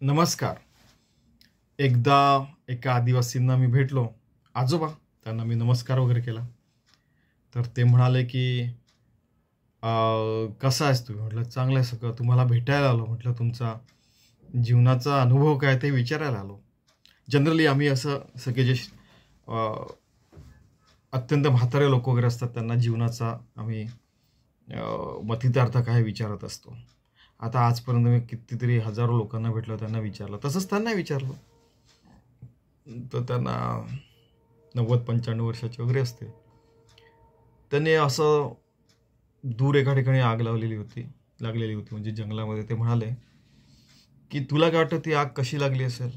नमस्कार. एकदा एका आदिवासींना मी भेटलो. आजोबा. त्यांना मी नमस्कार वगैरे केला. तर ते म्हणाले, की "अ, कसा आहेस तू?" म्हटलं, "चांगलं आहे सगळं. तुम्हाला भेटायला आलो." म्हटलं, "तुमचा जीवनाचा अनुभव काय ते विचारायला आलो." जनरली आम्ही असं सगळे जे अ, अत्यंत म्हातारे लोक वगैरे असतात त्यांना जीवनाचा आम्ही मतितार्थ काय विचारत असतो. आता आजपर्यंत मी कितीतरी हजारो लोकांना भेटलो, त्यांना विचारलं. तसंच त्यांना विचारलं. तर त्यांना 90-95 वर्षाचे वगैरे असते. त्यांनी असं दूर एका ठिकाणी आग लागलेली होती म्हणजे जंगलामध्ये. ते म्हणाले, की "तुला काय वाटतं ती आग कशी लागली असेल?"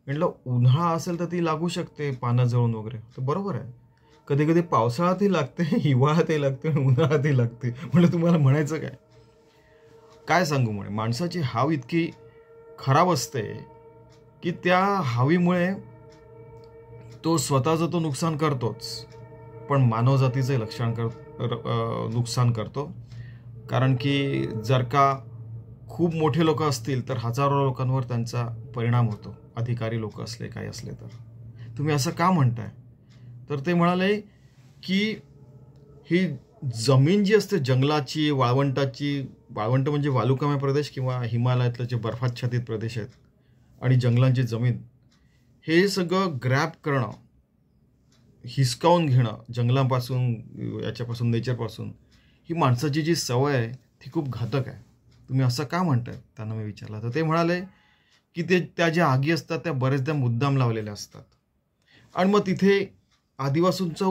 म्हटलं, "उन्हाळा असेल तर ती लागू शकते पानं जळून वगैरे." तर बरोबर आहे. कधी-कधी पावसाळ्यातही लागते, हिवाळ्यातही लागते, उन्हाळ्यातही लागते. म्हटलं, "तुम्हाला म्हणायचं काय?" काय सांगू म्हणे, माणसाची हाव इतकी खराब असते, की त्या हावीमुळे तो स्वतःचं तो नुकसान करतोच, पण मानवजातीचे नुकसान करतो. कारण की जर का खूप मोठे लोक असतील तर हजारो लोकांवर त्यांचा परिणाम होतो. अधिकारी लोक असले, काही असले तर. तुम्ही असं का म्हणताय? तर ते म्हणाले, की ही जमीन जी असते जंगलाची, वाळवंटाची, वाळवंट म्हणजे वालुकामय प्रदेश किंवा हिमालयातले जे बर्फाच्छादित प्रदेश आहेत आणि जंगलांची जमीन, हे सगळं ग्रॅब करणं, हिसकावून घेणं जंगलापासून, याच्यापासून, नेचरपासून, ही माणसाची जी सवय आहे ती खूप घातक आहे. तुम्ही असं का म्हणताय? त्यांना मी विचारलं. तर ते म्हणाले, की त्या ज्या आगी असतात त्या बरेचदा मुद्दाम लावलेल्या असतात. आणि मग तिथे आदिवासींचा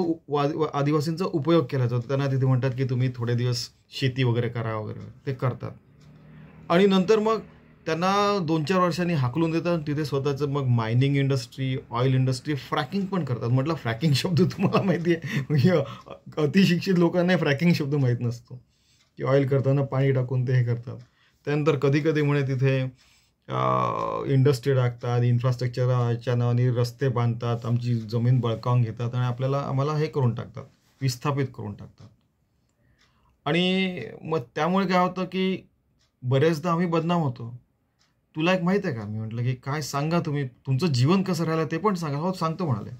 उपयोग केला जातो. त्यांना तिथे म्हणतात, की तुम्ही थोडे दिवस शेती वगैरे करा वगैरे. ते करतात. आणि नंतर मग त्यांना 2-4 वर्षांनी हाकलून देतात. तिथे स्वतःचं मग मायनिंग इंडस्ट्री, ऑइल इंडस्ट्री, फ्रॅकिंग पण करतात. म्हटलं फ्रॅकिंग शब्द तुम्हाला माहिती आहे? म्हणजे अतिशिक्षित लोकांना फ्रॅकिंग शब्द माहीत नसतो, की ऑइल करताना पाणी टाकून ते हे करतात. त्यानंतर कधी-कधी म्हणे तिथे इंडस्ट्री टाकतात, इन्फ्रास्ट्रक्चरच्या नावाने रस्ते बांधतात, आमची जमीन बळकावून घेतात आणि आम्हाला हे करून टाकतात, विस्थापित करून टाकतात. आणि मग त्यामुळे काय होतं, की बरेचदा आम्ही बदनाम होतो. तुला एक माहीत आहे का? मी म्हटलं, की "काय सांगा तुम्ही, तुमचं जीवन कसं राहिलं ते पण सांगा." "हो, सांगतो" म्हणाले.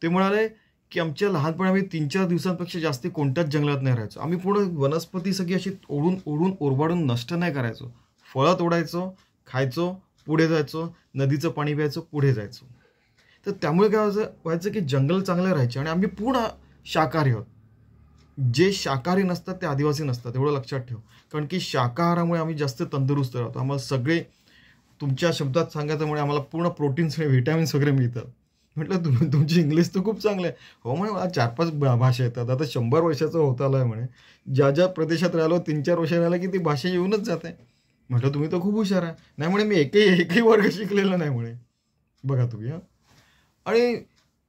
ते म्हणाले, की "आमच्या लहानपणी आम्ही 3-4 दिवसांपेक्षा जास्ती कोणत्याच जंगलात नाही राहायचो. आम्ही पूर्ण वनस्पती सगळी अशी ओरबाडून नष्ट नाही करायचो. फळं तोडायचो, खायचो, पुढे जायचो, नदीचं पाणी प्यायचो, पुढे जायचो." तर त्यामुळे काय व्हायचं, की जंगल चांगले राहायचे आणि आम्ही पूर्ण शाकाहारी आहोत. जे शाकाहारी नसतात ते आदिवासी नसतात, एवढं लक्षात ठेव. कारण की शाकाहारामुळे आम्ही जास्त तंदुरुस्त राहतो. आम्हाला सगळे, तुमच्या शब्दात सांगायचं म्हणजे आम्हाला पूर्ण प्रोटीन्स आणि व्हिटॅमिन्स वगैरे मिळतात. म्हटलं, तुमची इंग्लिश तर खूप चांगली आहे." "हो," म्हणे, "मला 4-5 भाषा येतात. आता 100 वर्षाचा होत आलोय," म्हणे. "ज्या प्रदेशात राहिलो 3-4 वर्ष राहिलं की ती भाषा येऊनच जाते." म्हटलं, "तुम्ही तर खूप हुशार आहे." "नाही," म्हणे, "मी एकही वर्ग शिकलेला नाही," म्हणे. बघा तुम्ही, हां. आणि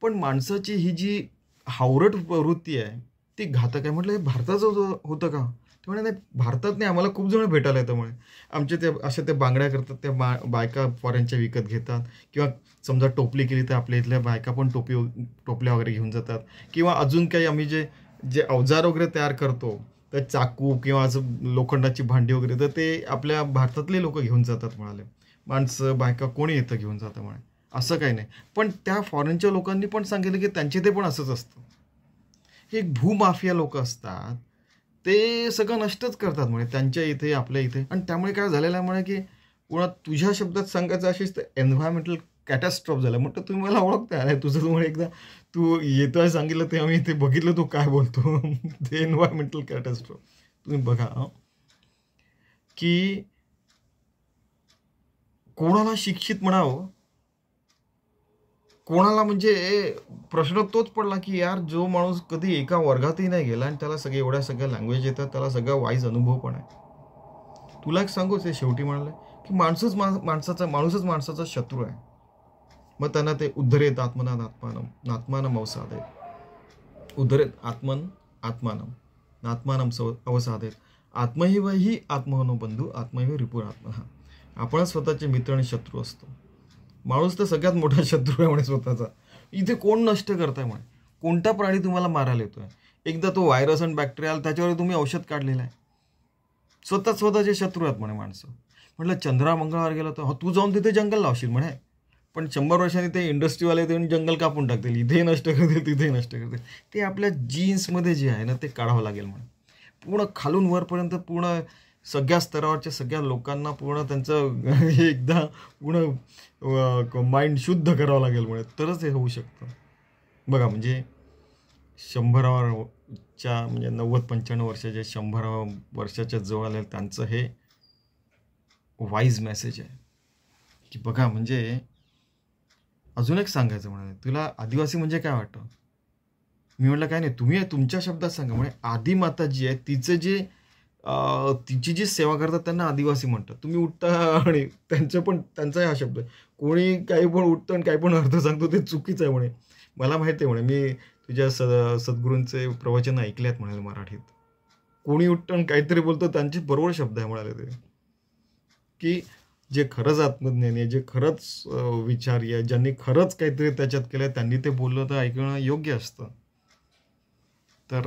पण माणसाची ही जी हावरट प्रवृत्ती आहे, ती घातक आहे. म्हटलं, "हे भारताचं होतं का?" ते म्हणे, "नाही, भारतात नाही, आम्हाला खूप जण भेटायला येतं," म्हणे. "आमचे ते अशा त्या बांगड्या करतात, त्या बायका फॉरेनच्या विकत घेतात किंवा समजा टोपली केली तर आपल्या इथल्या बायका पण टोपल्या वगैरे घेऊन जातात किंवा अजून काही आम्ही जे जे अवजार वगैरे तयार करतो, तर चाकू किंवा असं लोखंडाची भांडी वगैरे, तर ते आपल्या भारतातले लोकं घेऊन जातात," म्हणाले. "माणसं, बायका कोणी येतं घेऊन जातं," म्हणे. "असं काही नाही." पण त्या फॉरेनच्या लोकांनी पण सांगितलं, की त्यांचे ते पण असंच असतं. हे भूमाफिया लोकं असतात. ते सगळं नष्टच करतात म्हणे त्यांच्या इथे, आपल्या इथे. आणि त्यामुळे काय झालेलं आहे म्हणे, की पुन्हा तुझ्या शब्दात सांगायचं अशीच तर एन्व्हायर्नमेंटल कॅटॅस्ट्रॉफ झाला. म्हटलं, "तुम्ही मला ओळखताय? अरे तुझं तू म्हणे एकदा तू येतोय सांगितलं ते आम्ही ते बघितलं तू काय बोलतो." ते एन्व्हायर्नमेंटल कॅटॅस्ट्रॉफ. तुम्ही बघा, की कोणाला शिक्षित म्हणावं, कोणाला म्हणजे प्रश्न तोच पडला, की यार जो माणूस कधी एका वर्गातही नाही गेला आणि त्याला एवढ्या सगळ्या लँग्वेज येतात, त्याला सगळा वाईज अनुभव पण आहे. तुला एक सांगू, ते शेवटी म्हणाले, की माणूसच माणसाचा शत्रू आहे. मग त्यांना ते उद्धरेत आत्मना नात्मानं अवसादेत. उद्धरेत आत्मानं अवसादेत. आत्मैव हि आत्मनो बंधू आत्मैव रिपुरात्मनः. आपणच स्वतःचे मित्र आणि शत्रू असतो. माणूस तर सगळ्यात मोठा शत्रू आहे म्हणे स्वतःचा. इथे कोण नष्ट करताय म्हणे. कोणता प्राणी तुम्हाला मारायला येतोय? एकदा तो व्हायरस आणि बॅक्टेरिया आला, त्याच्यावर तुम्ही औषध काढलेलं आहे. स्वतःचे शत्रू आहेत म्हणे माणसं. म्हटलं चंद्रा मंगळावर गेला तर तू जाऊन तिथे जंगल लावशील म्हणे, पण 100 वर्षांनी ते इंडस्ट्रीवाले येऊन जंगल कापून टाकतील, इथेही नष्ट करतील तिथेही नष्ट करतील. ते आपल्या जीन्समध्ये जे आहे ना ते काढावं लागेल म्हणे. पूर्ण खालून वरपर्यंत पूर्ण सगळ्या स्तरावरच्या सगळ्या लोकांना पूर्ण त्यांचं एकदा पूर्ण माइंड शुद्ध करावं लागेल म्हणे, तरच हे होऊ शकतं. बघा म्हणजे 100च्या म्हणजे 90-95 वर्षाच्या 100 वर्षाच्या जवळ आले त्यांचं हे वाईज मेसेज आहे की बघा. म्हणजे अजून एक सांगायचं म्हणाले, तुला आदिवासी म्हणजे काय वाटतं? मी म्हटलं काय नाही, तुम्ही तुमच्या शब्दात सांगा. म्हणे आदिमाता जी आहे तिचं जे तिची जी सेवा करतात त्यांना आदिवासी म्हणतात. तुम्ही उठता आणि त्यांचाही हा शब्द आहे, कोणी काही पण उठतं आणि काही पण अर्थ सांगतो ते चुकीचं आहे म्हणे. मला माहिती आहे म्हणे, मी तुझ्या सद्गुरूंचे प्रवचन ऐकले आहेत म्हणाले मराठीत. कोणी उठतं आणि काहीतरी बोलतो त्यांचे बरोबर शब्द आहे म्हणाले ते, की जे खरंच आत्मज्ञानी आहे, जे खरंच विचारी आहे, ज्यांनी खरंच काहीतरी त्याच्यात केलं त्यांनी ते बोललं तर ऐकणं योग्य असतं. तर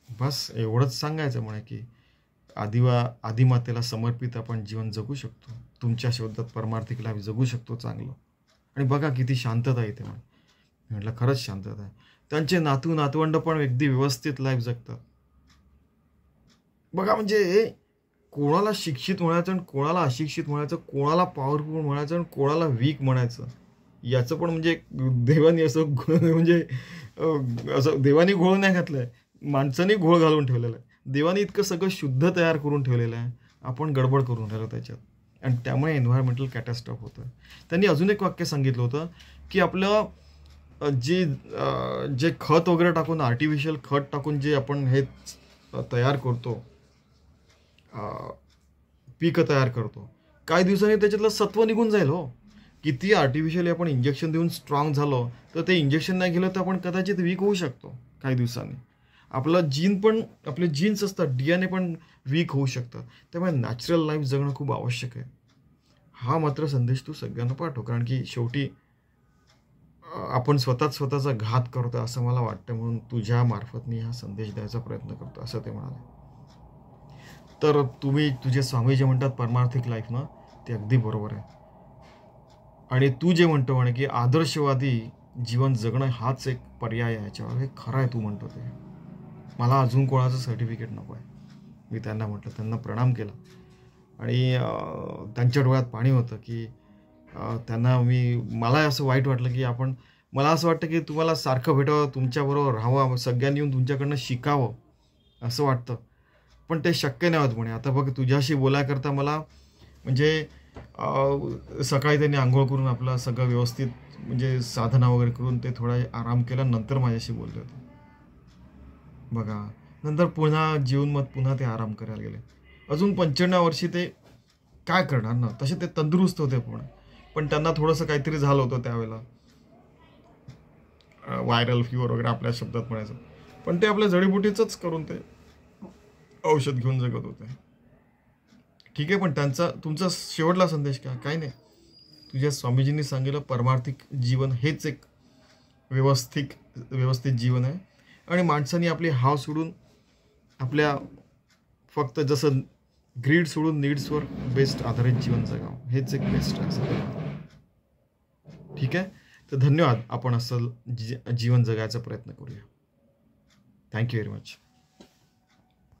बस एवढंच सांगायचं म्हणे की आदिमातेला समर्पित आपण जीवन जगू शकतो. तुमच्या शब्दात परमार्थिक लाईफ जगू शकतो चांगलं. आणि बघा किती शांतता येते म्हणे. म्हटलं खरंच शांतता आहे. त्यांचे नातवंड पण अगदी व्यवस्थित लाईफ जगतात. बघा म्हणजे कोणाला शिक्षित म्हणायचं आणि कोणाला अशिक्षित म्हणायचं, कोणाला पॉवरफुल म्हणायचं आणि कोणाला वीक म्हणायचं, याचं पण म्हणजे देवानी असं म्हणजे असं देवानी घोळ नाही घातलाय, माणसाने घोळ घालून ठेवलेला आहे. देवानी इतकं सगळं शुद्ध तयार करून ठेवलेलं आहे, आपण गडबड करून राहिलो त्याच्यात, आणि त्यामुळे एन्व्हायरमेंटल कॅटॅस्ट्रॉफ होतं. त्यांनी अजून एक वाक्य सांगितलं होतं की आपलं जे खत वगैरे टाकून, आर्टिफिशियल खत टाकून जे आपण हे तयार करतो, पीक तयार करतो, काही दिवसांनी त्याच्यातलं सत्व निघून जाईल. हो, किती आर्टिफिशियली आपण इंजेक्शन देऊन स्ट्रॉंग झालो तर ते इंजेक्शन नाही गेलं तर आपण कदाचित वीक होऊ शकतो काही दिवसांनी. आपले जीन्स असतात, DNA पण वीक होऊ शकतात. त्यामुळे नॅचरल लाईफ जगणं खूप आवश्यक आहे. हा मात्र संदेश तू सगळ्यांना पाठव, कारण की शेवटी आपण स्वतःचा घात करतो असं मला वाटतं, म्हणून तुझ्या मार्फत मी हा संदेश द्यायचा प्रयत्न करतो असं ते म्हणाले. तर तुम्ही तुझे स्वामी जे म्हणतात परमार्थिक लाईफ ना, ते अगदी बरोबर आहे. आणि तू जे म्हणतो म्हणे की आदर्शवादी जीवन जगणं हाच एक पर्याय आहे याच्यावर, हे खरं आहे तू म्हणतो ते. मला अजून कोणाचं सर्टिफिकेट नको आहे. मी त्यांना म्हटलं, त्यांना प्रणाम केला आणि त्यांच्या डोळ्यात पाणी होतं की मला असं वाईट वाटलं की मला असं वाटतं की तुम्हाला सारखं भेटावं, तुमच्याबरोबर राहावं, सगळ्यांनी येऊन तुमच्याकडनं शिकावं असं वाटतं, पण ते शक्य नाही होत म्हणे. आता बघ तुझ्याशी बोलायकरता मला म्हणजे सकाळी त्यांनी आंघोळ करून आपलं सगळं व्यवस्थित म्हणजे साधना वगैरे करून ते थोडा आराम केला, नंतर माझ्याशी बोलले होते. बघा नंतर पुन्हा ते आराम करायला गेले. अजून 95 वर्षी ते काय करणार ना, तसे ते तंदुरुस्त होते पण त्यांना थोडंसं काहीतरी झालं होतं त्यावेळेला, व्हायरल फीवर वगैरे आपल्या शब्दात म्हणायचं, पण ते आपल्या जडीबुटीचंच करून ते औषध घेऊन जगत होते. ठीक आहे, पण तुमचा शेवटला संदेश काय नाही. तुझ्या स्वामीजींनी सांगितलं परमार्थिक जीवन हेच एक व्यवस्थित जीवन आहे, आणि माणसाने आपली हाव सोडून आपल्या फक्त जसं ग्रीड सोडून नीड्सवर बेस्ट आधारित जीवन जगावं, हेच एक बेस्ट आहे. ठीक आहे, तर धन्यवाद. आपण असं जीवन जगायचा प्रयत्न करूया. Thank you very much.